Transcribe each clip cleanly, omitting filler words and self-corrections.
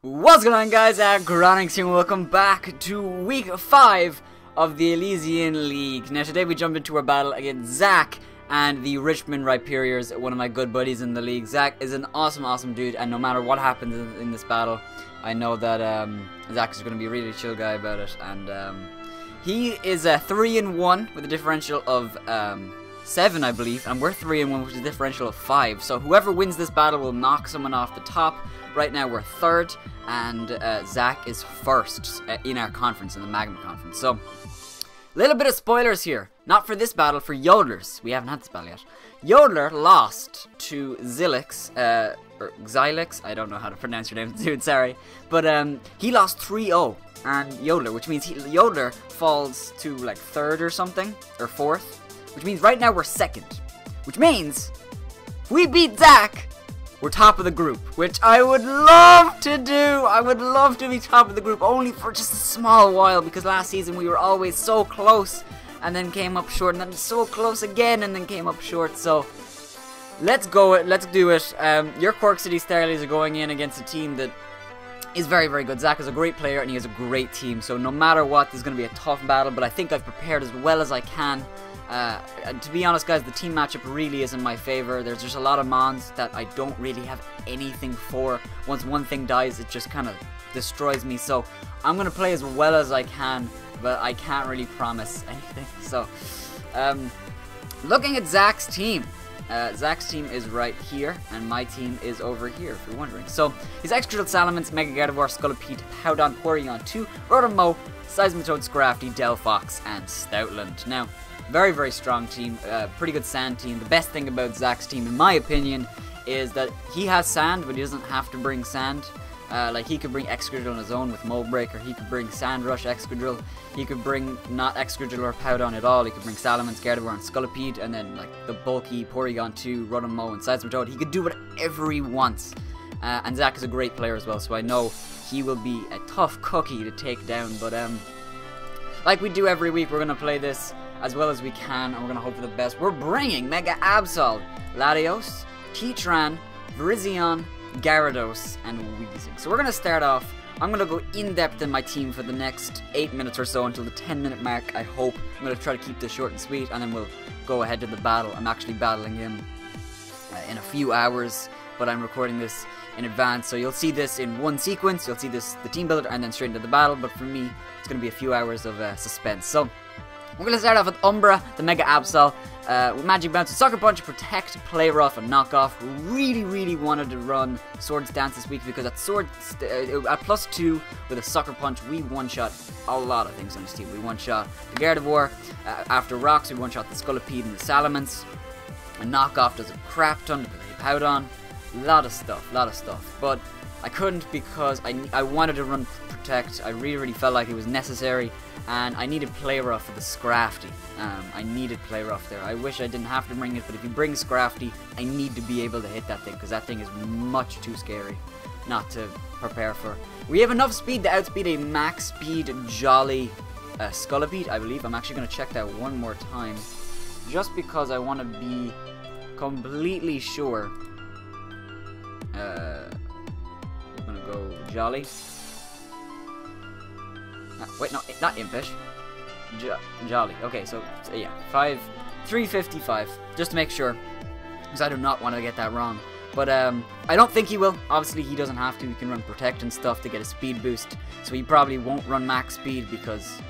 What's going on, guys? Aggronix here, and welcome back to week 5 of the Elysian League. Now today we jump into our battle against Zach and the Richmond Rhyperiors, one of my good buddies in the league. Zach is an awesome dude, and no matter what happens in this battle, I know that Zach is going to be a really chill guy about it. And he is 3-1 with a differential of 7, I believe, and we're 3-1 with a differential of 5. So whoever wins this battle will knock someone off the top. Right now we're 3rd, and Zach is 1st in our conference, in the Magma Conference. So, a little bit of spoilers here. Not for this battle, for Yodelers. We haven't had this battle yet. Yodeler lost to Xylix, or Xylix, I don't know how to pronounce your name, dude, sorry. But he lost 3-0, and Yodeler, which means Yodeler falls to like 3rd or something, or 4th. Which means right now we're 2nd. Which means, if we beat Zach, we're top of the group, which I would love to do. I would love to be top of the group, only for just a small while, because last season we were always so close, and then came up short, and then so close again, and then came up short. So, let's go it. Let's do it. Your Cork City Starlies are going in against a team that is very good. Zach is a great player, and he has a great team. So, no matter what, there's going to be a tough battle, but I think I've prepared as well as I can. To be honest, guys, the team matchup really is in my favor. There's just a lot of mons that I don't really have anything for. Once one thing dies, it just kind of destroys me. So I'm going to play as well as I can, but I can't really promise anything. So looking at Zach's team. Zach's team is right here, and my team is over here, if you're wondering. So, his Excadrill, Salamence, Mega Gardevoir, Scolipede, Howdon, Porygon 2, Rotom-Mow, Seismitoad, Scrafty, Delphox, and Stoutland. Now, very strong team, pretty good sand team. The best thing about Zach's team, in my opinion, is that he has sand, but he doesn't have to bring sand. Like, he could bring Excadrill on his own with Mold Breaker. He could bring Sand Rush Excadrill. He could bring not Excadrill or Powdon at all. He could bring Salamence, Gardevoir, and Scolipede, and then like the bulky Porygon 2, Rotom-Mow, and Seismitoad. He could do whatever he wants. And Zach is a great player as well, so I know he will be a tough cookie to take down. But like we do every week, we're gonna play this as well as we can, and we're gonna hope for the best. We're bringing Mega Absol, Latios, Heatran, Virizion, Gyarados, and Weezing. So we're going to start off. I'm going to go in-depth in my team for the next 8 minutes or so until the 10-minute mark, I hope. I'm going to try to keep this short and sweet, and then we'll go ahead to the battle. I'm actually battling him in a few hours, but I'm recording this in advance, so you'll see this in one sequence. You'll see this, the team builder, and then straight into the battle, but for me, it's going to be a few hours of suspense. So, we're going to start off with Umbra, the Mega Absol, with Magic Bounce, Sucker Punch, Protect, Play Rough, and Knock Off. Really wanted to run Swords Dance this week, because at +2 with a Sucker Punch, we one-shot a lot of things on this team. We one-shot the Gardevoir, after Rocks, we one-shot the Scolipede and the Salamence, and Knock Off does a crap ton to play Powdon. Lot of stuff, but I couldn't because I wanted to run Protect. I really felt like it was necessary, and I needed Play Rough for the Scrafty. I needed Play Rough there. I wish I didn't have to bring it, but if you bring Scrafty, I need to be able to hit that thing, because that thing is much too scary not to prepare for. We have enough speed to outspeed a max speed Jolly Scolipede, I believe. I'm actually going to check that one more time, just because I want to be completely sure. We're going to go Jolly. Wait, no, not Impish. Jolly. Okay, so yeah, 355, just to make sure, because I do not want to get that wrong. But I don't think he will. Obviously, he doesn't have to. He can run Protect and stuff to get a speed boost, so he probably won't run max speed, because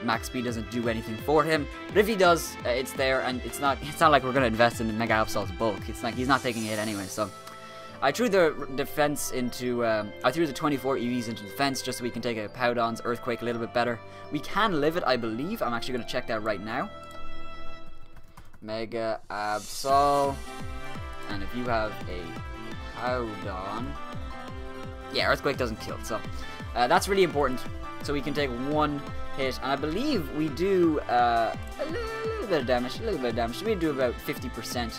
max speed doesn't do anything for him. But if he does, it's there, and it's not like we're gonna invest in the Mega Absol's bulk. It's like he's not taking a hit anyway. So I threw the defense into, I threw the 24 EVs into defense, just so we can take a Powdon's Earthquake a little bit better. We can live it, I believe. I'm actually going to check that right now. Mega Absol. And if you have a Powdon, yeah, Earthquake doesn't kill, so that's really important. So we can take one hit, and I believe we do a little bit of damage. We do about 50%.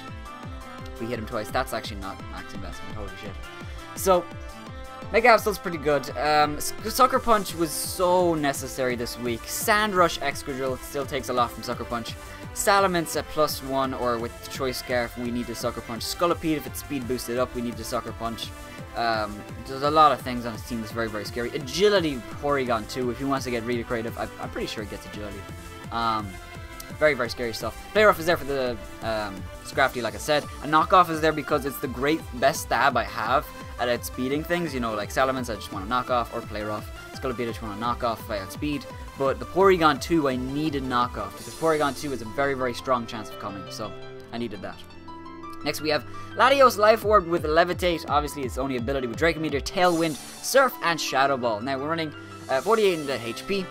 We hit him twice. That's actually not max investment. Holy shit. So, Mega Absol's pretty good. Sucker Punch was so necessary this week. Sand Rush Excadrill still takes a lot from Sucker Punch. Salamence at +1, or with Choice Scarf, we need to Sucker Punch. Scolipede, if it's speed boosted up, we need to Sucker Punch. There's a lot of things on his team that's very, very scary. Agility, Porygon too, if he wants to get really creative. I'm pretty sure he gets agility. Very, very scary stuff. Play Rough is there for the Scrafty, like I said. A knockoff is there because it's the best stab I have at outspeeding things. You know, like Salamence, I just want to knock off, or Play Rough. Scolipede, I just want to knock off if I outspeed. But the Porygon 2, I needed knockoff because Porygon 2 is a very, very strong chance of coming. So I needed that. Next we have Latios Life Orb with Levitate. Obviously its only ability with Draco Meteor, Tailwind, Surf, and Shadow Ball. Now we're running 48 in the HP,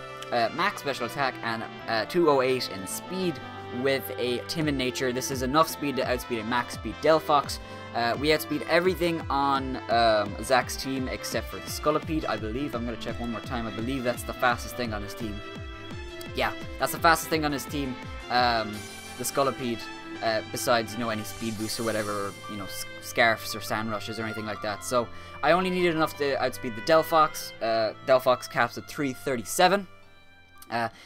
max special attack, and 208 in speed with a Timid Nature. This is enough speed to outspeed a max speed Delphox. We outspeed everything on Zach's team except for the Scolipede, I believe. I'm going to check one more time. I believe that's the fastest thing on his team. Yeah, that's the fastest thing on his team, the Scolipede. Besides, you know, any speed boosts or whatever, or, you know, Scarfs or Sand Rushes or anything like that. So, I only needed enough to outspeed the Delphox. Delphox caps at 337.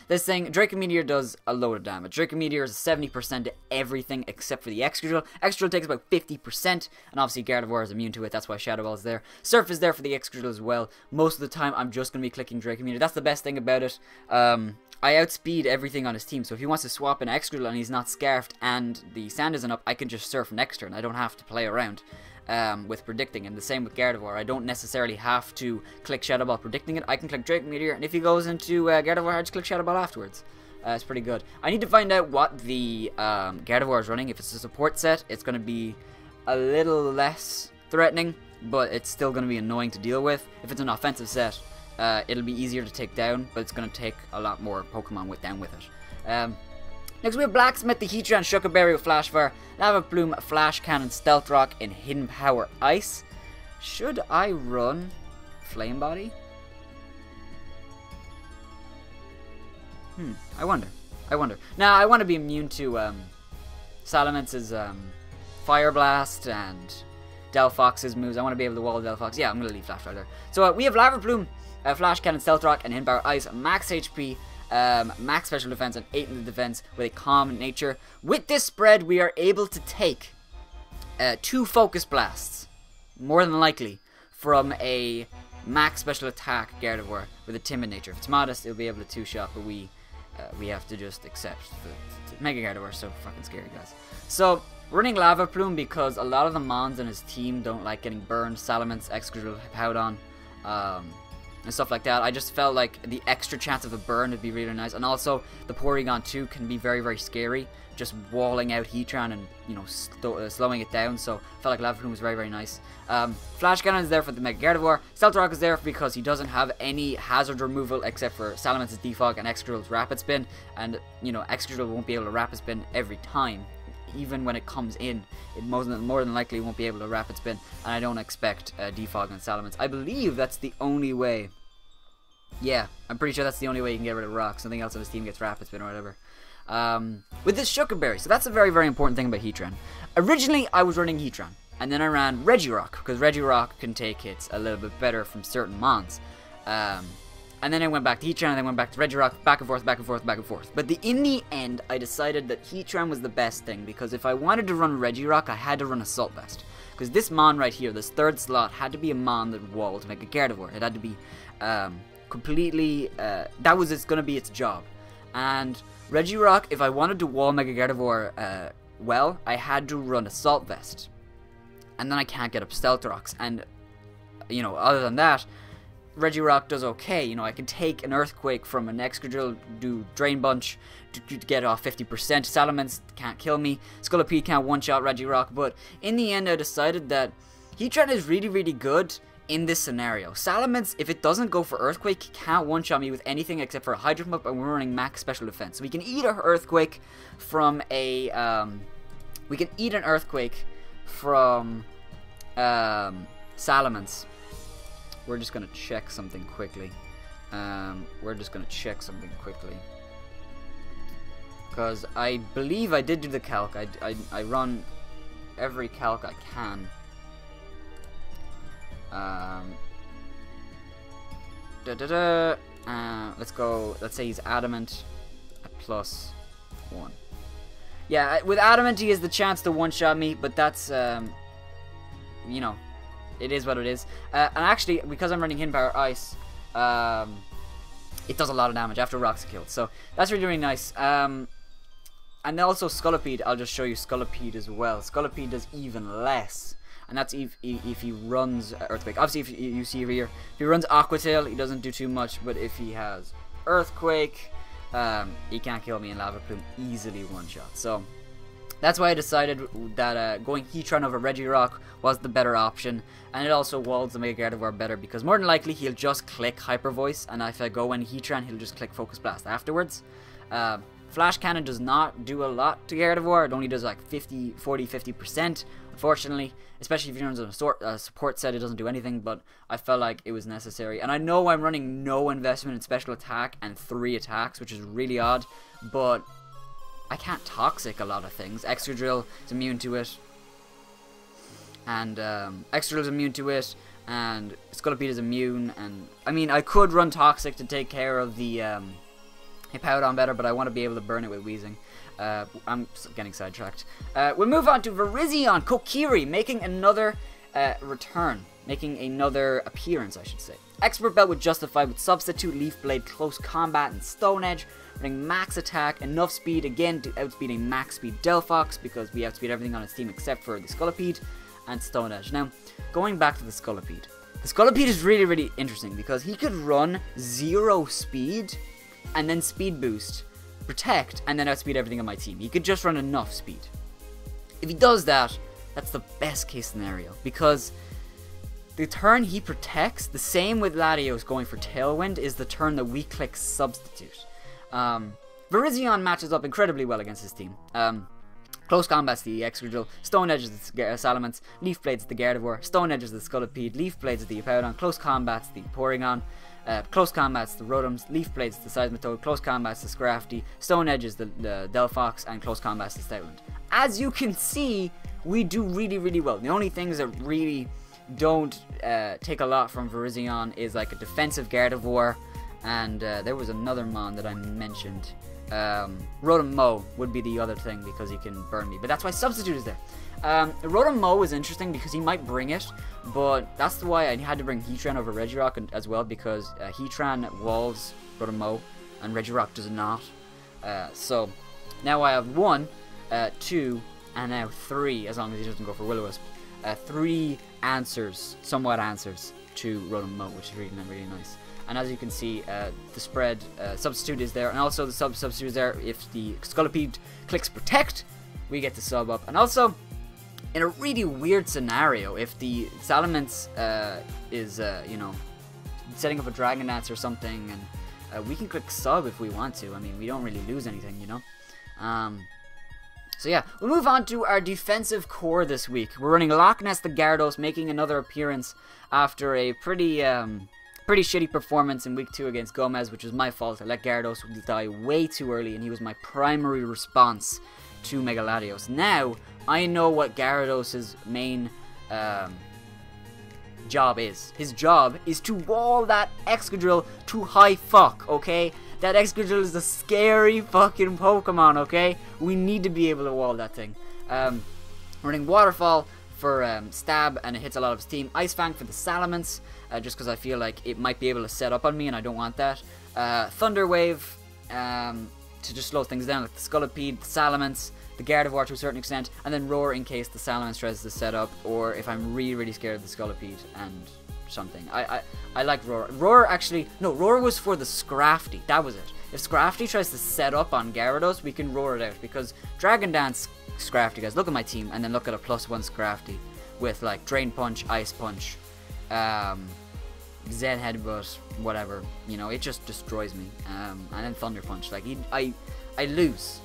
This thing, Draco Meteor does a load of damage. Draco Meteor is 70% to everything except for the Excadrill. Excadrill takes about 50%, and obviously Gardevoir is immune to it, that's why Shadow Ball is there. Surf is there for the Excadrill as well. Most of the time, I'm just going to be clicking Draco Meteor. That's the best thing about it. I outspeed everything on his team, so if he wants to swap an Excadrill and he's not Scarfed and the Sand isn't up, I can just Surf next turn. I don't have to play around with predicting, and the same with Gardevoir. I don't necessarily have to click Shadow Ball predicting it. I can click Draco Meteor, and if he goes into Gardevoir, I just click Shadow Ball afterwards. It's pretty good. I need to find out what the Gardevoir is running. If it's a support set, it's going to be a little less threatening, but it's still going to be annoying to deal with. If it's an offensive set, it'll be easier to take down, but it's going to take a lot more Pokemon down with it. Next we have Blacksmith, the Heatran, Shuca Berry with Flash Fire, Lava Plume, Flash Cannon, Stealth Rock, and Hidden Power Ice. Should I run Flame Body? I wonder. Now, I want to be immune to Salamence's Fire Blast and Delphox's moves. I want to be able to wall Delphox. Yeah, I'm going to leave Flash Fire there. So we have Lava Plume, Flash Cannon, Stealth Rock, and Hidden Power Ice, max HP, max special defense, and 8 in the defense with a calm nature. With this spread, we are able to take 2 Focus Blasts, more than likely, from a max special attack Gardevoir with a Timid nature. If it's modest, it'll be able to 2-shot, but we have to just accept the Mega Gardevoir is so fucking scary, guys. So, running Lava Plume because a lot of the Mons in his team don't like getting burned. Salamence, Excadrill, Hippowdon, and stuff like that. I just felt like the extra chance of a burn would be really nice. And also, the Porygon 2 can be very, very scary. Just walling out Heatran and, you know, slowing it down. So, I felt like Lava Plume was very, very nice. Flash Cannon is there for the Mega Gardevoir. Stealth Rock is there because he doesn't have any hazard removal except for Salamence's Defog and Excadrill's Rapid Spin. And, you know, Excadrill won't be able to Rapid Spin every time. Even when it comes in, it more than likely won't be able to Rapid Spin, and I don't expect Defog on Salamence. I believe that's the only way. Yeah, I'm pretty sure that's the only way you can get rid of Rock. Something else on his team gets Rapid Spin or whatever. With this Shuca Berry, so that's a very, very important thing about Heatran. Originally, I was running Heatran, and then I ran Regirock, because Regirock can take hits a little bit better from certain Mons. And then I went back to Heatran, and then went back to Regirock, back and forth, back and forth, back and forth. But in the end, I decided that Heatran was the best thing, because if I wanted to run Regirock, I had to run Assault Vest. Because this Mon right here, this third slot, had to be a Mon that walled to make a Gardevoir. It had to be completely, that was going to be its job. And Regirock, if I wanted to wall Mega Gardevoir well, I had to run Assault Vest. And then I can't get up Stealth Rocks. And, you know, other than that, Regirock does okay. You know, I can take an Earthquake from an Excadrill, do Drain Bunch to get off 50%. Salamence can't kill me. Scolipede can't one-shot Regirock. But in the end, I decided that Heatran is really, really good in this scenario. Salamence, if it doesn't go for Earthquake, can't one-shot me with anything except for a Hydro Pump, and we're running max special defense. So we can eat an Earthquake from a... we can eat an Earthquake from Salamence. We're just going to check something quickly. Because I believe I did do the calc. I run every calc I can. Let's go. Let's say he's Adamant at +1. Yeah, with Adamant he has the chance to one-shot me, but that's, you know, it is what it is. And actually, because I'm running Hidden Power Ice, it does a lot of damage after rocks are killed. So that's really, really nice. And also Scolipede, I'll just show you Scolipede as well. Scolipede does even less. And that's if he runs Earthquake. Obviously, if you see here, if he runs Aqua Tail, he doesn't do too much. But if he has Earthquake, he can't kill me in Lava Plume easily one shot. So that's why I decided that going Heatran over Regirock was the better option. And it also walls the Mega Gardevoir better because more than likely he'll just click Hyper Voice. And if I go in Heatran, he'll just click Focus Blast afterwards. Flash Cannon does not do a lot to Gardevoir. It only does like 50%, unfortunately. Especially if you're on a support set, it doesn't do anything, but I felt like it was necessary. And I know I'm running no investment in special attack and 3 attacks, which is really odd, but I can't Toxic a lot of things. Excadrill is immune to it, and Excadrill is immune to it, and Scolipede is immune, and I mean, I could run Toxic to take care of the Hippowdon better, but I want to be able to burn it with Wheezing. I'm getting sidetracked. We'll move on to Virizion Kokiri, making another return. Making another appearance, I should say. Expert Belt would justify with Substitute, Leaf Blade, Close Combat, and Stone Edge. Running Max Attack, enough speed, again, to outspeed a Max Speed Delphox, because we outspeed everything on its team except for the Scolipede and Stone Edge. Now, going back to the Scolipede. The Scolipede is really, really interesting, because he could run 0 speed, and then Speed Boost, Protect, and then outspeed everything on my team. He could just run enough speed. If he does that, that's the best case scenario, because the turn he protects, the same with Latios going for Tailwind, is the turn that we click Substitute. Virizion matches up incredibly well against his team. Close Combat's the Excadrill, Stone Edge is the Salamence, Leaf Blade's the Gardevoir, Stone Edge is the Scolipede, Leaf Blade's the Hippowdon, Close Combat's the Porygon, Close Combat's the Rotoms, Leaf Blade's the Seismitoad, Close Combat's the Scrafty, Stone Edge is the Delphox, and Close Combat's the Stoutland. As you can see, we do really, really well. The only things that really don't take a lot from Virizion is like a defensive Gardevoir, and there was another Mon that I mentioned. Rotom would be the other thing because he can burn me, but that's why Substitute is there. Rotom is interesting because he might bring it, but that's why I had to bring Heatran over Regirock as well, because Heatran walls Rotom and Regirock does not. So now I have 1, 2, and now 3, as long as he doesn't go for Will-O-Wisp. 3 answers, somewhat answers to Rotom, which is really, really nice. And as you can see, the spread Substitute is there, and also the Substitute is there. If the Scolipede clicks Protect, we get the sub up. And also, in a really weird scenario, if the Salamence is, you know, setting up a Dragon Dance or something, and we can click sub if we want to. I mean, we don't really lose anything, you know. So yeah, we'll move on to our defensive core this week. We're running Loch Ness the Gyarados, making another appearance after a pretty shitty performance in week 2 against Gomez, which was my fault. I let Gyarados die way too early, and he was my primary response to Mega Latios. Now, I know what Gyarados' main job is. His job is to wall that Excadrill to high fuck, okay? That Excadrill is a scary fucking Pokemon, okay? We need to be able to wall that thing. Running Waterfall for stab, and it hits a lot of his team. Ice Fang for the Salamence, just because I feel like it might be able to set up on me, and I don't want that. Thunder Wave to just slow things down, like the Scolipede, the Salamence, the Gardevoir to a certain extent, and then Roar in case the Salamence tries to set up, or if I'm really, really scared of the Scolipede and something. I like Roar. Roar actually, no, Roar was for the Scrafty, that was it. If Scrafty tries to set up on Gyarados, we can Roar it out, because Dragon Dance Scrafty, guys, look at my team, and then look at a +1 Scrafty with like Drain Punch, Ice Punch, Zen Headbutt, whatever, you know, it just destroys me. And then Thunder Punch, like I lose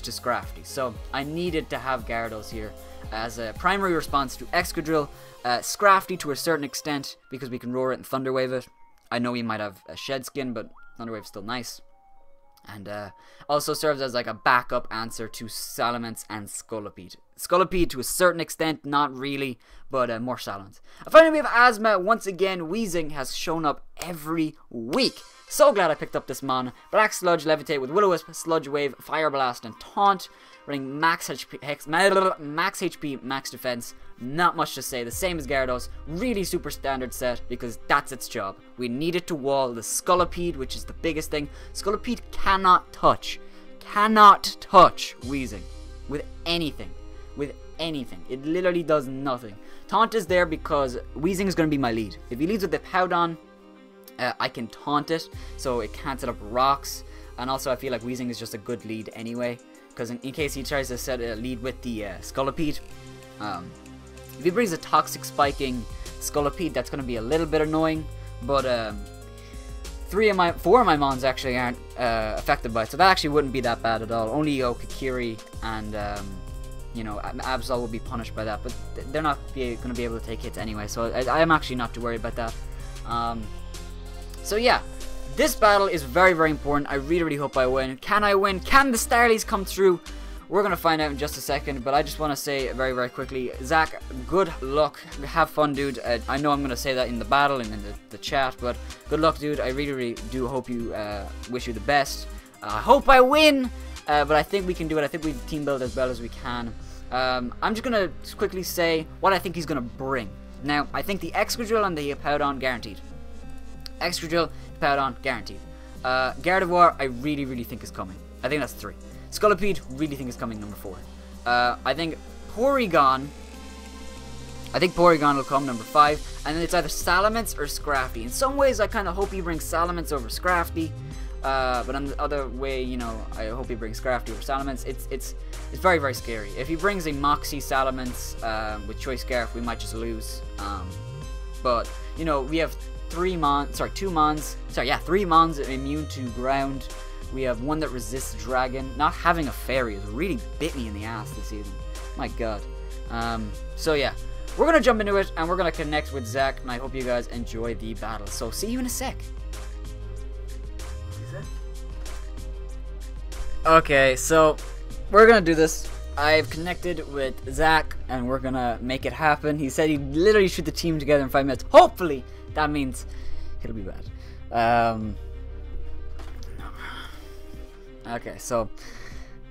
to Scrafty, so I needed to have Gyarados here as a primary response to Excadrill. Scrafty to a certain extent, because we can Roar it and Thunder Wave it. I know he might have a Shed Skin, but Thunder Wave's still nice. And also serves as like a backup answer to Salamence and Scolipede. Scolipede to a certain extent, not really, but more Salamence. And finally we have Asthma. Once again, Wheezing has shown up every week. So glad I picked up this Mon. Black Sludge, Levitate with Will-O-Wisp, Sludge Wave, Fire Blast, and Taunt. running max HP, max defense. Not much to say. The same as Gyarados. Really super standard set because that's its job. We need it to wall the Scolipede, which is the biggest thing. Scolipede cannot touch Weezing with anything. It literally does nothing. Taunt is there because Weezing is going to be my lead. If he leads with the Powdon, I can taunt it, so it can't set up rocks. And also I feel like Weezing is just a good lead anyway, because in case he tries to set a lead with the Scolipede, if he brings a toxic spiking Scolipede, that's going to be a little bit annoying. But 4 of my mons actually aren't affected by it, so that actually wouldn't be that bad at all. Only Kokiri and you know, Absol will be punished by that, but they're not going to be able to take hits anyway, so I'm actually not too worried about that. So yeah, this battle is very, very important. I really, really hope I win. Can I win? Can the Starlies come through? We're going to find out in just a second, but I just want to say very, very quickly, Zach, good luck. Have fun, dude. I know I'm going to say that in the battle and in the chat, but good luck, dude. I really, really do hope you, wish you the best. I hope I win, but I think we can do it. I think we team build as well as we can. I'm just going to quickly say what I think he's going to bring. Now, I think the Excadrill and the Powdon guaranteed. Excadrill, Powdon, guaranteed. Gardevoir, I really, really think is coming. I think that's 3. Scolipede, really think is coming, number 4. I think Porygon will come, number 5. And then it's either Salamence or Scrafty. In some ways, I kind of hope he brings Salamence over Scrafty. But on the other way, you know, I hope he brings Scrafty over Salamence. It's very, very scary. If he brings a Moxie Salamence with Choice Scarf, we might just lose. But, you know, we have 3 mons immune to ground. We have one that resists dragon. Not having a fairy has really bit me in the ass this season. My god. So yeah, we're gonna jump into it and we're gonna connect with Zach, and I hope you guys enjoy the battle. So see you in a sec. Okay, so we're gonna do this. I've connected with Zach and we're gonna make it happen. He said he'd literally shoot the team together in 5 minutes. Hopefully that means it'll be bad. Okay, so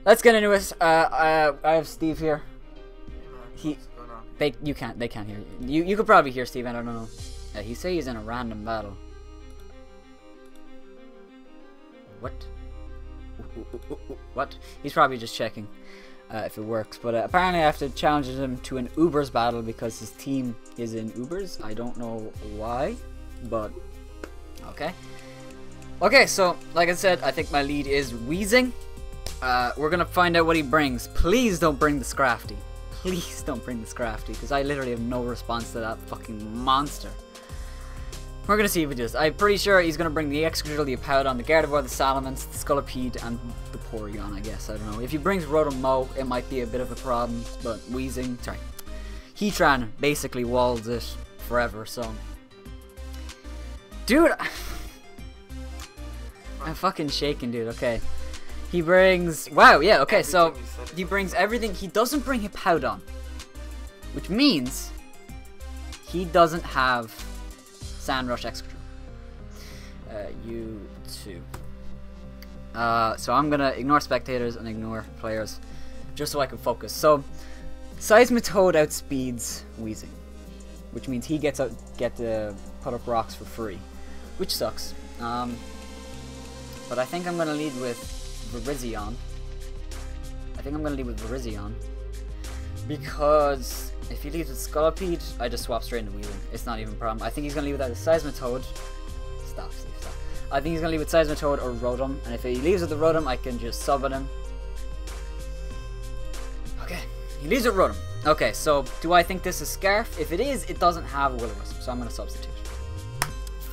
let's get into it. I have Steve here. They can't hear you. You could probably hear Steve. I don't know. He say he's in a random battle. What? What? He's probably just checking if it works. But apparently I have to challenge him to an Ubers battle because his team is in Ubers. I don't know why, but okay. Okay, so like I said, I think my lead is Weezing. We're gonna find out what he brings. Please don't bring the Scrafty. Please don't bring the Scrafty, because I literally have no response to that fucking monster. We're gonna see if it does. I'm pretty sure he's gonna bring the Excadrill, the Powdon, the Gardevoir, the Salamence, the Scolipede, and the Porygon, I guess. I don't know. If he brings Rotom-Mow, it might be a bit of a problem, but Heatran basically walls it forever, so. Dude, I'm fucking shaking, dude. Okay. He brings... Wow, yeah, okay, so he brings everything. He doesn't bring Hippowdon, which means he doesn't have Sandrush Excadrill. You too. So I'm gonna ignore spectators and ignore players just so I can focus. So Seismitoad outspeeds Weezing, which means he get to put up rocks for free, which sucks. But I think I'm gonna lead with Virizion. Because if he leads with Scolipede, I just swap straight into Weezing. It's not even a problem. I think he's gonna lead with either Seismitoad. Stop, Steve, stop. I think he's gonna lead with Seismitoad or Rotom, and if he leaves with the Rotom, I can just sub on him. Okay, he leaves with Rotom. Okay, so do I think this is Scarf? If it is, it doesn't have a Will-O-Wisp, so I'm gonna substitute.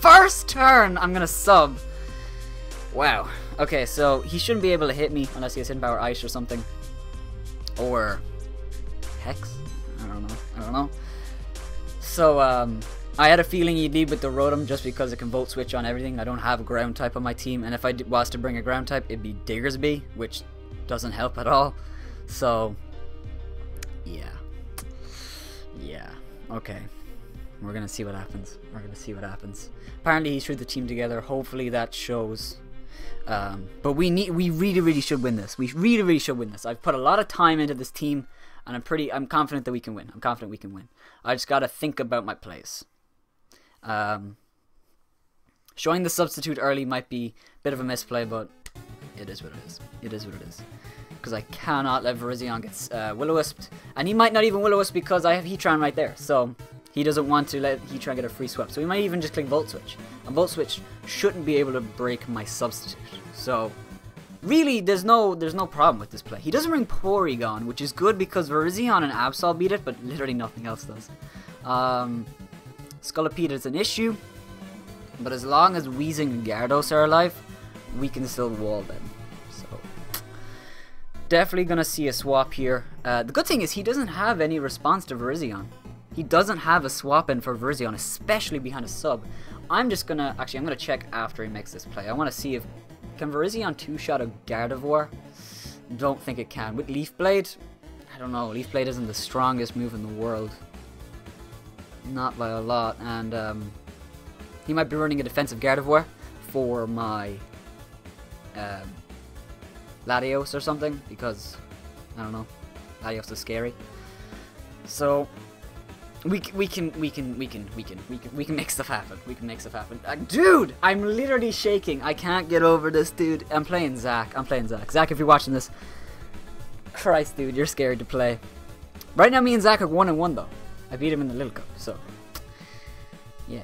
First turn, I'm gonna sub. Wow. Okay, so he shouldn't be able to hit me unless he has Hidden Power Ice or something. Or Hex? I don't know. So, I had a feeling he'd lead with the Rotom just because it can Volt Switch on everything. I don't have a ground type on my team, and if I was to bring a ground type, it'd be Diggersby, which doesn't help at all. So, yeah. Okay. We're gonna see what happens. Apparently he threw the team together. Hopefully that shows. But we really should win this. We really should win this. I've put a lot of time into this team, and I'm confident that we can win. I'm confident we can win. I just gotta think about my plays. Showing the substitute early might be a bit of a misplay, but it is what it is. It is what it is. Because I cannot let Virizion get Will-O-Wisped, and he might not even Will-O-Wisp because I have Heatran right there. So he doesn't want to let Heatran get a free swap. So he might even just click Volt Switch. And Volt Switch shouldn't be able to break my substitute. So really, there's no problem with this play. He doesn't bring Porygon, which is good because Virizion and Absol beat it, but literally nothing else does. Scolipede is an issue, but as long as Weezing and Gyarados are alive, we can still wall them. So definitely gonna see a swap here. The good thing is he doesn't have any response to Virizion. He doesn't have a swap in for Virizion, especially behind a sub. I'm gonna check after he makes this play. I want to see if can Virizion two-shot a Gardevoir. Don't think it can. With Leaf Blade, I don't know. Leaf Blade isn't the strongest move in the world. Not by a lot, and he might be running a defensive Gardevoir for my Latios or something, because I don't know, Latios is scary. So we can make stuff happen. We can make stuff happen. Dude, I'm literally shaking. I can't get over this, dude. I'm playing Zach. Zach, if you're watching this, Christ, dude, you're scared to play. Right now, me and Zach are 1-1 though. I beat him in the Little Cup, so yeah.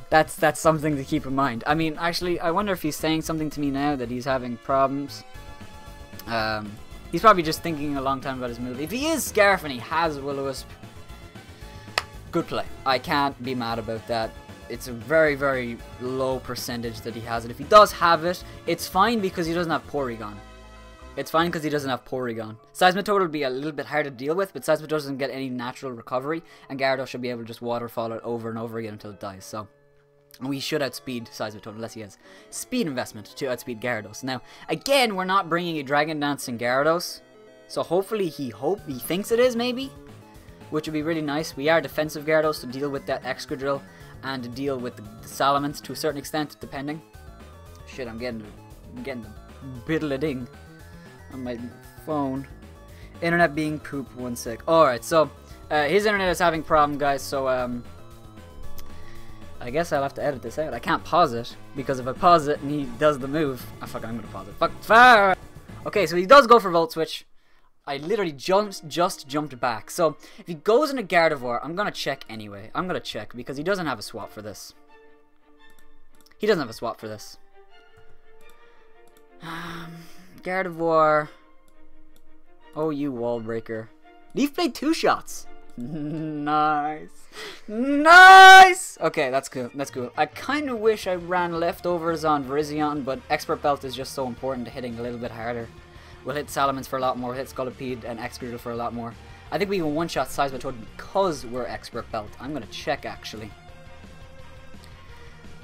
That's something to keep in mind. I mean, actually, I wonder if he's saying something to me now that he's having problems. He's probably just thinking a long time about his move. If he is Scarf and he has Will-O-Wisp, good play. I can't be mad about that. It's a very, very low percentage that he has it. If he does have it, it's fine because he doesn't have Porygon. Seismitoad will be a little bit hard to deal with, but Seismitoad doesn't get any natural recovery, and Gyarados should be able to just waterfall it over and over again until it dies. So we should outspeed Seismitoad unless he has speed investment to outspeed Gyarados. Now, again, we're not bringing a Dragon Dance in Gyarados, so hopefully he thinks it is, maybe, which would be really nice. We are defensive Gyarados to deal with that Excadrill and to deal with the Salamence to a certain extent, depending. Shit, I'm getting the biddle-a-ding on my phone. Internet being poop, 1 sec. Alright, so his internet is having problem, guys, so I guess I'll have to edit this out. I can't pause it, because if I pause it and he does the move, fuck, I'm gonna pause it. Fuck. Okay, so he does go for Volt Switch. I literally just jumped back. So if he goes into Gardevoir, I'm gonna check anyway. I'm gonna check because he doesn't have a swap for this. Gardevoir. Oh, you wall breaker. Leaf Blade 2 shots. Nice. Okay, that's cool. I kind of wish I ran leftovers on Virizion, but Expert Belt is just so important to hitting a little bit harder. We'll hit Salamence for a lot more, hit Scolipede and Excadrill for a lot more. I think we can one-shot Seismitoad because we're Expert Belt. I'm gonna check, actually.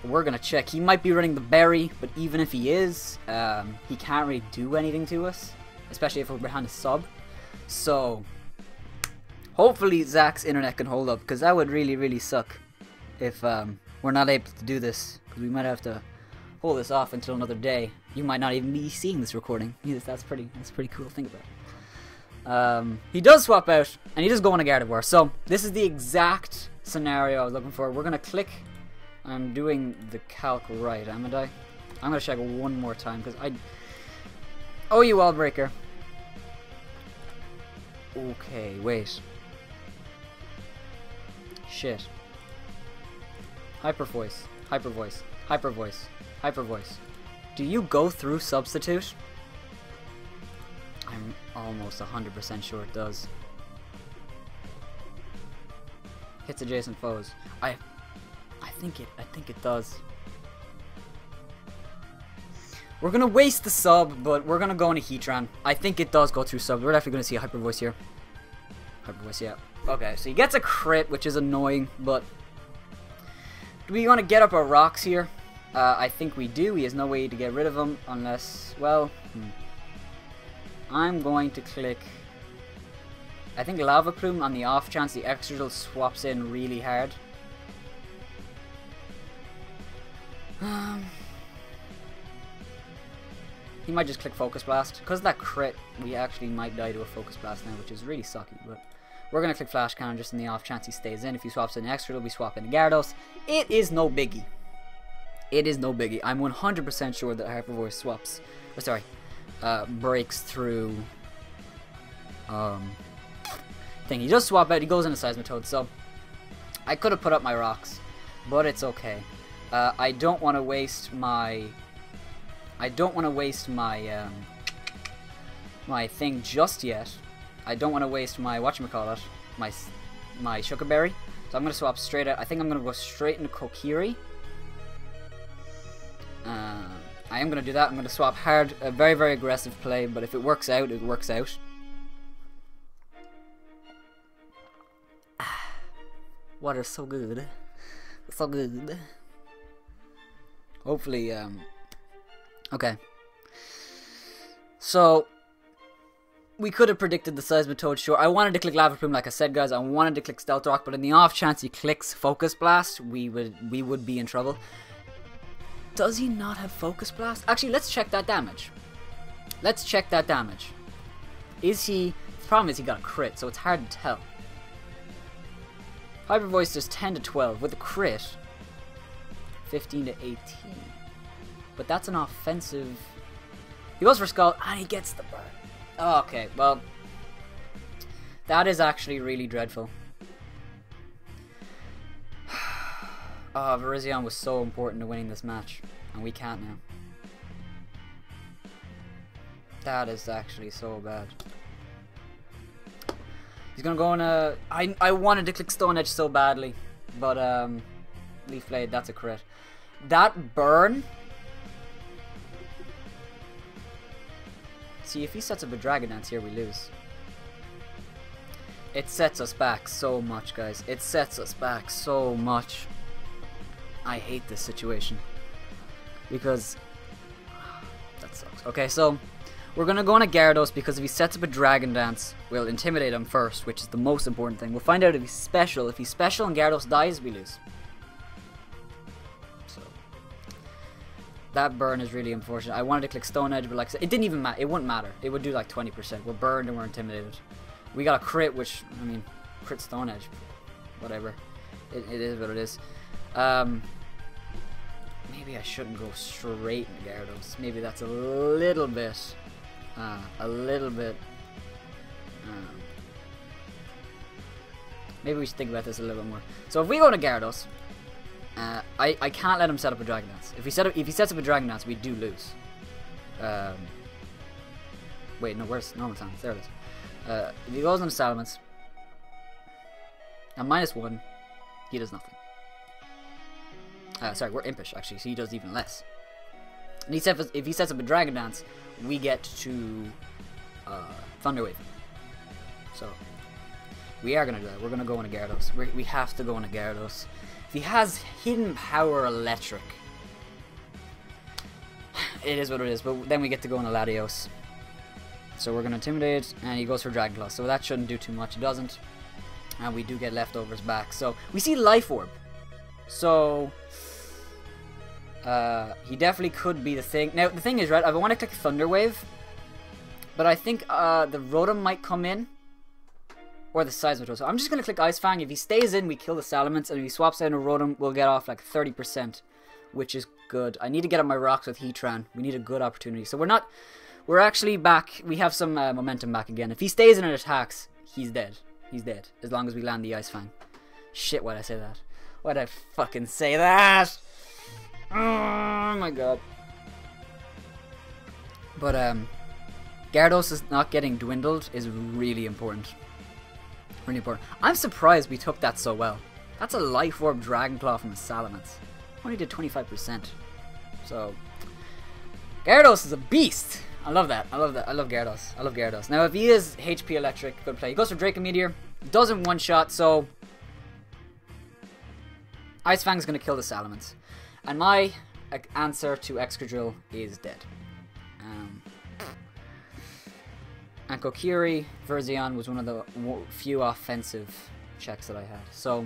We're gonna check. He might be running the berry, but even if he is, he can't really do anything to us, especially if we're behind a sub. So hopefully Zach's internet can hold up, because that would really suck if we're not able to do this, because we might have to hold this off until another day. You might not even be seeing this recording. That's pretty cool to think about. He does swap out, and he does go on a Gardevoir. So this is the exact scenario I was looking for. We're gonna click. I'm doing the calc right, am I? I'm gonna check one more time because I. Oh, you wall breaker. Okay, wait. Shit. Hyper voice. Do you go through substitute? I'm almost 100% sure it does. Hits adjacent foes. I think it does. We're gonna waste the sub, but we're gonna go into Heatran. I think it does go through sub. We're definitely gonna see a Hyper Voice here. Hyper Voice, yeah. Okay, so he gets a crit, which is annoying, but do we want to get up our rocks here? I think we do. He has no way to get rid of him unless, well, I'm going to click, I think, Lava Plume on the off chance the Excadrill swaps in really hard. He might just click Focus Blast. Because of that crit, we actually might die to a Focus Blast now, which is really sucky. But we're going to click Flash Cannon just in the off chance he stays in. If he swaps in Extra, we swap in Gyarados. It is no biggie. It is no biggie. I'm 100% sure that Hyper Voice swaps. Oh, sorry. Breaks through... thing. He does swap out. He goes into Seismitoad. So, I could have put up my rocks. But it's okay. I don't want to waste my... my thing just yet. I don't want to waste my whatchamacallit, my Sugar Berry. So I'm going to swap straight out. I think I'm going to go straight into Kokiri. I am going to do that. I'm going to swap hard. A very, very aggressive play. But if it works out, it works out. Water's so good. So good. Hopefully, okay. So, we could have predicted the Seismitoad, sure. I wanted to click Lava Plume, like I said, guys. I wanted to click Stealth Rock, but in the off chance he clicks Focus Blast, we would be in trouble. Does he not have Focus Blast? Actually, let's check that damage. Let's check that damage. Is he... The problem is he got a crit, so it's hard to tell. Hyper Voice does 10 to 12. With a crit, 15 to 18. But that's an offensive... He goes for Skull, and he gets the burn. Oh, okay, well... That is actually really dreadful. Oh, Virizion was so important to winning this match. And we can't now. That is actually so bad. He's gonna go in a... I wanted to click Stone Edge so badly. But, Leaf Blade, that's a crit. That burn... See, if he sets up a Dragon Dance here, we lose. It sets us back so much, guys. It sets us back so much. I hate this situation. Because... that sucks. Okay, so... We're going to go on a Gyarados because if he sets up a Dragon Dance, we'll intimidate him first, which is the most important thing. We'll find out if he's special. If he's special and Gyarados dies, we lose. So... That burn is really unfortunate. I wanted to click Stone Edge, but like I said, it didn't even matter. It wouldn't matter. It would do like 20%. We're burned and we're intimidated. We got a crit, which, I mean, crit Stone Edge. Whatever. It is what it is. Maybe I shouldn't go straight into Gyarados. Maybe that's a little bit... maybe we should think about this a little bit more. So if we go to Gyarados, I can't let him set up a Dragon Dance. If he sets up a Dragon Dance, we do lose. Wait, no, where's normal times? There it is. If he goes on Salamence, at -1, he does nothing. Sorry, we're Impish actually, so he does even less. And if he sets up a Dragon Dance, we get to Thunder Wave. So we are gonna do that. We're gonna go on a Gyarados. We have to go on a Gyarados. If he has Hidden Power Electric, it is what it is. But then we get to go on a Latios. So we're gonna Intimidate, and he goes for Dragon Claw. So that shouldn't do too much. It doesn't, and we do get leftovers back. So we see Life Orb. So he definitely could be the thing. Now the thing is, right, I want to click Thunder Wave, but I think the Rotom might come in, or the Seismitoad. So I'm just gonna click Ice Fang. If he stays in, we kill the Salamence, and if he swaps out a Rotom, we'll get off like 30%, which is good. I need to get up my rocks with Heatran. We need a good opportunity. So we're actually back. We have some momentum back again. If he stays in and attacks, he's dead. He's dead as long as we land the Ice Fang. Shit, why'd I say that? Why'd I fucking say that? Oh my god. But Gyarados is not getting dwindled is really important. Really important. I'm surprised we took that so well. That's a Life Orb Dragon Claw from a Salamence. Only did 25%. So Gyarados is a beast. I love that. I love that. I love Gyarados. I love Gyarados. Now if he is HP Electric, good play. He goes for Draco Meteor. Doesn't one shot, so Ice Fang's gonna kill the Salamence. And my answer to Excadrill is dead. And Kokiri, Virizion was one of the few offensive checks that I had. So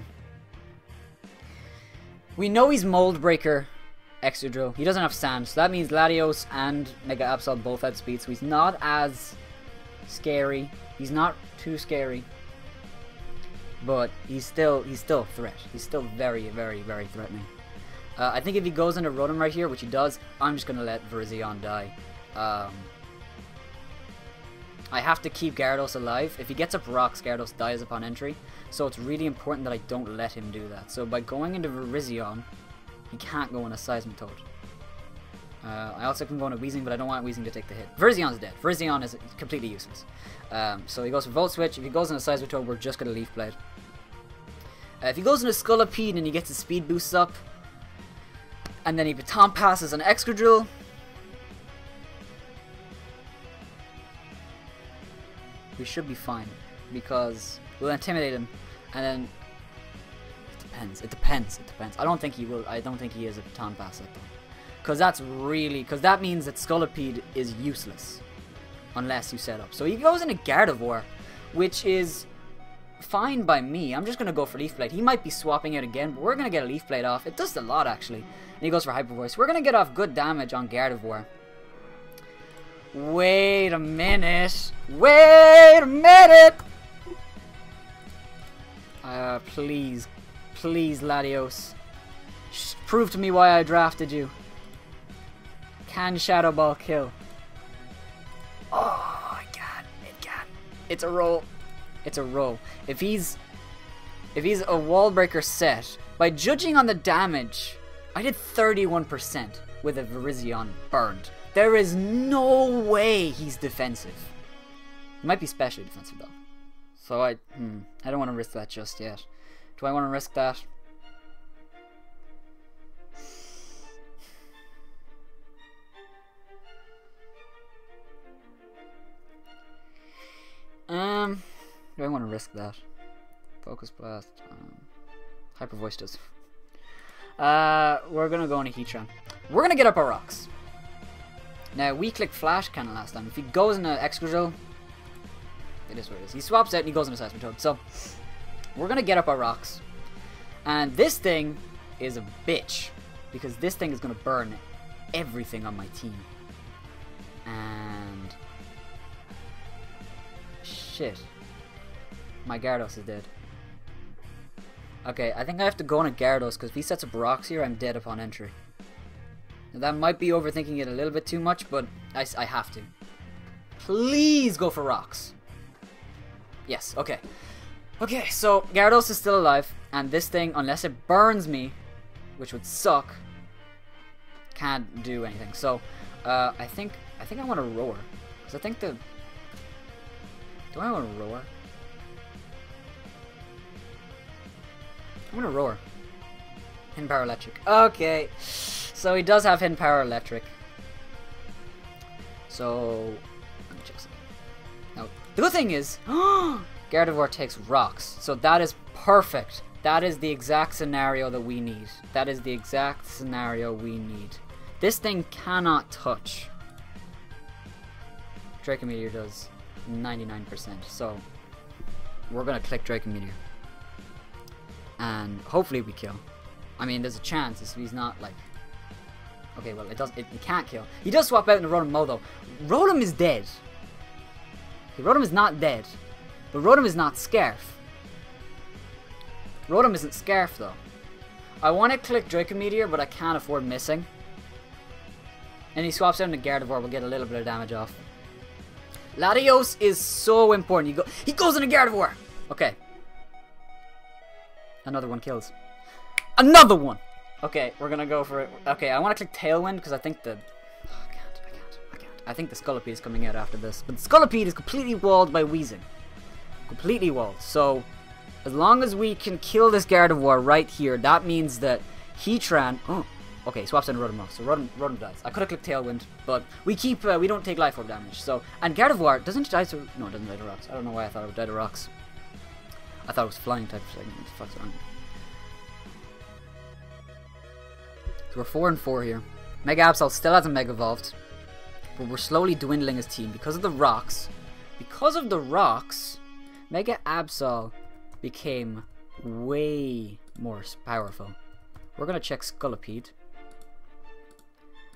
we know he's Mold Breaker Extra Drill. He doesn't have Sand, so that means Latios and Mega Absol both outspeed, so he's not as scary. He's not too scary. But he's still a threat. He's still very, very, very threatening. I think if he goes into Rotom right here, which he does, I'm just going to let Virizion die. I have to keep Gyarados alive. If he gets up Rocks, Gyarados dies upon entry. So it's really important that I don't let him do that. So by going into Virizion, he can't go on a Seismitoad. I also can go on a Weezing, but I don't want Weezing to take the hit. Virizion's dead. Virizion is completely useless. So he goes for Volt Switch. If he goes on a Seismitoad, we're just going to Leaf Blade. If he goes into Scolipede and he gets his speed boosts up, and then he Baton Passes an Excadrill, we should be fine, because we'll intimidate him, and then it depends. I don't think he will. I don't think he is a Baton Pass though, because that means that Scolipede is useless unless you set up. So he goes into Gardevoir, which is fine by me. I'm just gonna go for Leaf Blade. He might be swapping out again, but we're gonna get a Leaf Blade off. It does a lot actually. And he goes for Hyper Voice. We're gonna get off good damage on Gardevoir. Wait a minute. Please, Latios. Prove to me why I drafted you. Can Shadow Ball kill? Oh, it can. It's a roll. If he's a Wall Breaker set, by judging on the damage, I did 31% with a Virizion burned. There is no way he's defensive. He might be specially defensive though. So I don't want to risk that just yet. Do I want to risk that? Do I want to risk that? Focus Blast. Hyper Voice does. We're gonna go on a Heatran. We're gonna get up our Rocks. Now we clicked Flash Cannon last time. If he goes in an Excadrill, it is what it is. He swaps out and he goes in a Seismitoad. So we're gonna get up our Rocks, and this thing is a bitch because this thing is gonna burn everything on my team. And shit, my Gyarados is dead. Okay, I think I have to go on a Gyarados because if he sets up Rocks here, I'm dead upon entry. Now, that might be overthinking it a little bit too much, but I have to. Please go for Rocks. Yes, okay. Okay, so Gyarados is still alive, and this thing, unless it burns me, which would suck, can't do anything. So, I think I want to Roar, because I think the... Do I want to Roar? I'm gonna Roar. Hidden Power Electric. Okay. So he does have Hidden Power Electric. So let me check something. Now the good thing is Gardevoir takes Rocks. So that is perfect. That is the exact scenario that we need. This thing cannot touch. Draco Meteor does 99%. So we're gonna click Draco Meteor. And hopefully we kill. I mean, there's a chance if he's not like... Okay, well, it can't kill. He does swap out into Rotom Mo though. Rotom is dead. Okay, Rotom is not dead. But Rotom is not Scarf. Rotom isn't Scarf though. I want to click Draco Meteor, but I can't afford missing. And he swaps out into Gardevoir, we'll get a little bit of damage off. Latios is so important. He goes into Gardevoir! Okay. Another one kills. Another one! Okay, we're gonna go for it. Okay, I want to click Tailwind because I think the... Oh, I can't. I think the Scolipede is coming out after this. But the Scolipede is completely walled by Weezing. Completely walled. So, as long as we can kill this Gardevoir right here, that means that Heatran... Oh, okay, swaps in Rotom. So Rotom dies. I could have clicked Tailwind, but we keep... we don't take Life Orb damage. So, and Gardevoir doesn't die to... No, it doesn't die to Rocks. I don't know why I thought it would die to Rocks. I thought it was flying type for a second. What the fuck's wrong? So we're 4 and 4 here. Mega Absol still hasn't Mega Evolved, but we're slowly dwindling his team because of the Rocks. Because of the Rocks, Mega Absol became way more powerful. We're gonna check Scolipede.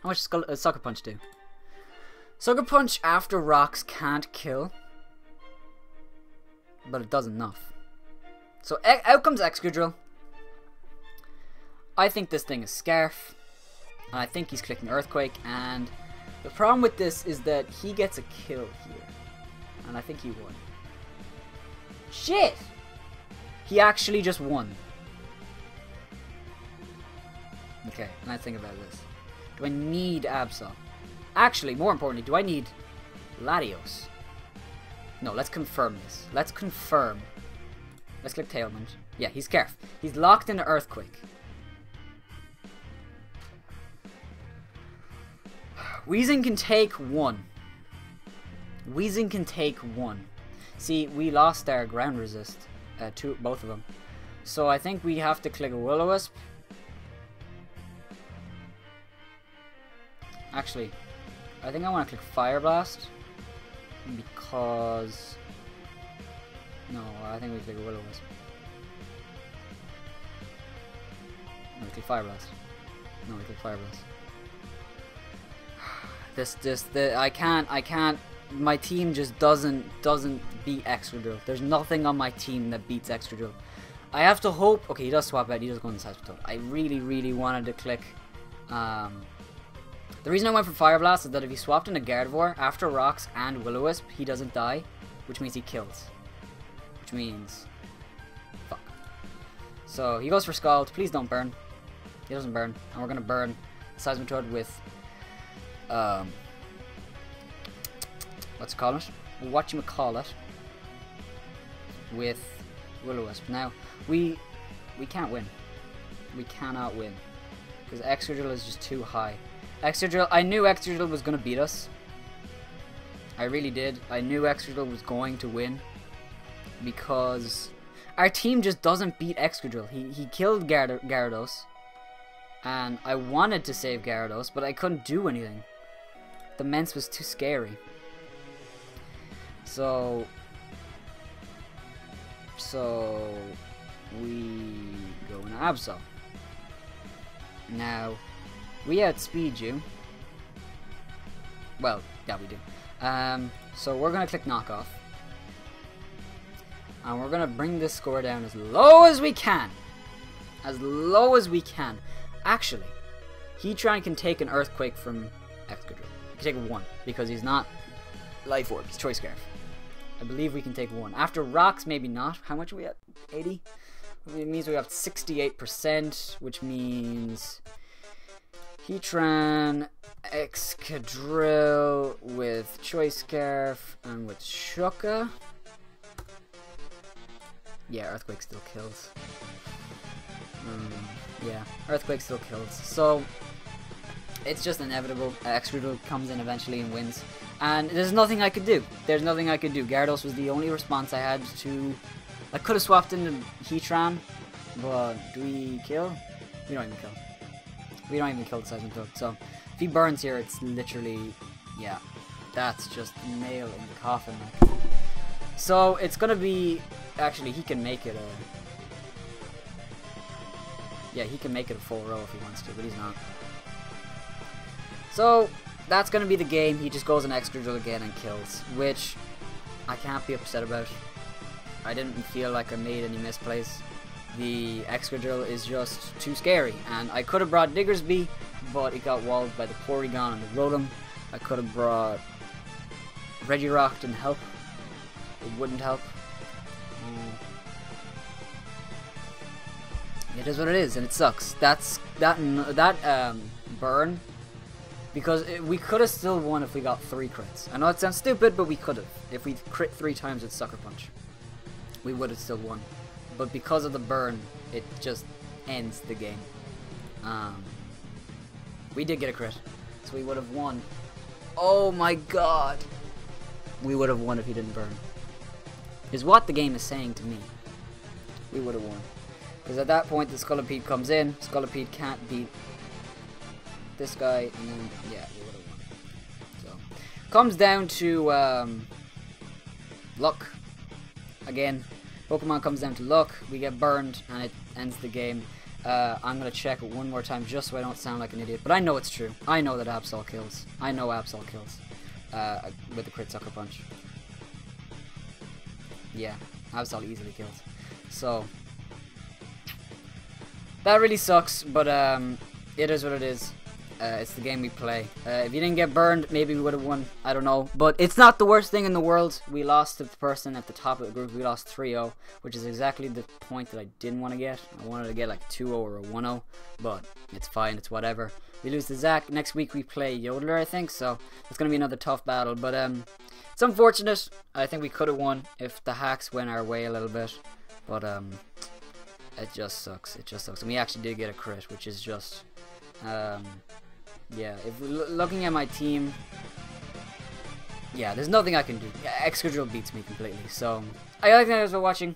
How much does Sucker Punch do? Sucker Punch after rocks can't kill, but it does enough. So out comes Excadrill. I think this thing is Scarf, and I think he's clicking Earthquake, and the problem with this is that he gets a kill here, and I think he won. Shit! He actually just won. Okay, let's think about this. Do I need Absol? Actually, more importantly, do I need Latios? No, let's confirm this. Let's confirm. Let's click Tailwind. Yeah, he's Scarf. He's locked into Earthquake. Weezing can take one. Weezing can take one. See, we lost our ground resist. Both of them. So I think we have to click a Will-O-Wisp. Actually, I think I want to click Fire Blast. Because... No, I think we click a Will-O-Wisp. No, we click Fire Blast. No, we click Fire Blast. I can't. My team just doesn't beat Excadrill. There's nothing on my team that beats Excadrill. I have to hope. Okay, he does swap out. He does go on the Seismic Toad. I really wanted to click. The reason I went for Fire Blast is that if he swapped in a Gardevoir after Rocks and Will-O-Wisp, he doesn't die, which means he kills. Which means, fuck. So he goes for Scald. Please don't burn. He doesn't burn, and we're gonna burn Seismic Toad with. Let's call it. Whatchamacallit. With Will-O-Wisp. Now, we can't win. We cannot win. Because Excadrill is just too high. Excadrill, I knew Excadrill was going to beat us. I really did. I knew Excadrill was going to win. Because our team just doesn't beat Excadrill. He killed Gyarados. And I wanted to save Gyarados, but I couldn't do anything. The Mence was too scary. So we go into Absol. Now, we outspeed you. Well, yeah, we do. So we're gonna click Knockoff. And we're gonna bring this score down as low as we can. As low as we can. Actually, Heatran can take an Earthquake from Excadrill. He can take one, because he's not Life Orb, he's Choice Scarf. I believe we can take one. After Rocks, maybe not. How much are we at? 80? It means we have 68%, which means Heatran, Excadrill with Choice Scarf, and with Shuka. Yeah, Earthquake still kills. Yeah, Earthquake still kills. So, it's just inevitable. Excadrill comes in eventually and wins. And there's nothing I could do. There's nothing I could do. Gyarados was the only response I had to... I could have swapped into Heatran, but do we kill? We don't even kill. We don't even kill the Seismic Toad. So, if he burns here, it's literally... Yeah, that's just a nail in the coffin. Like. So, it's gonna be... Actually, he can make it a... Yeah, he can make it a full row if he wants to, but he's not. So... That's going to be the game. He just goes an Excadrill again and kills, which I can't be upset about. I didn't feel like I made any misplays. The Excadrill is just too scary, and I could have brought Diggersby, but it got walled by the Porygon and the Rotom. I could have brought Regirock, didn't help. It wouldn't help. It is what it is, and it sucks. That burn. Because we could have still won if we got 3 crits. I know it sounds stupid, but we could have. If we crit 3 times with Sucker Punch, we would have still won. But because of the burn, it just ends the game. We did get a crit, so we would have won. Oh my god! We would have won if he didn't burn. Is what the game is saying to me. We would have won. Because at that point, the Scolipede comes in. Scolipede can't beat this guy, and then, yeah, we would have won. So, comes down to, luck. Again, Pokemon comes down to luck, we get burned, and it ends the game. I'm gonna check it one more time just so I don't sound like an idiot. But I know it's true. I know that Absol kills. I know Absol kills. With the crit sucker punch. Yeah, Absol easily kills. So that really sucks, but it is what it is. It's the game we play. If you didn't get burned, maybe we would have won. I don't know. But it's not the worst thing in the world. We lost to the person at the top of the group. We lost 3-0, which is exactly the point that I didn't want to get. I wanted to get like 2-0 or a 1-0, but it's fine. It's whatever. We lose to Zach. Next week we play Yodeler, I think. So it's going to be another tough battle. But it's unfortunate. I think we could have won if the hacks went our way a little bit. But it just sucks. It just sucks. And we actually did get a crit, which is just... yeah, if looking at my team, yeah, there's nothing I can do. Excadrill beats me completely. So, I like you guys for watching.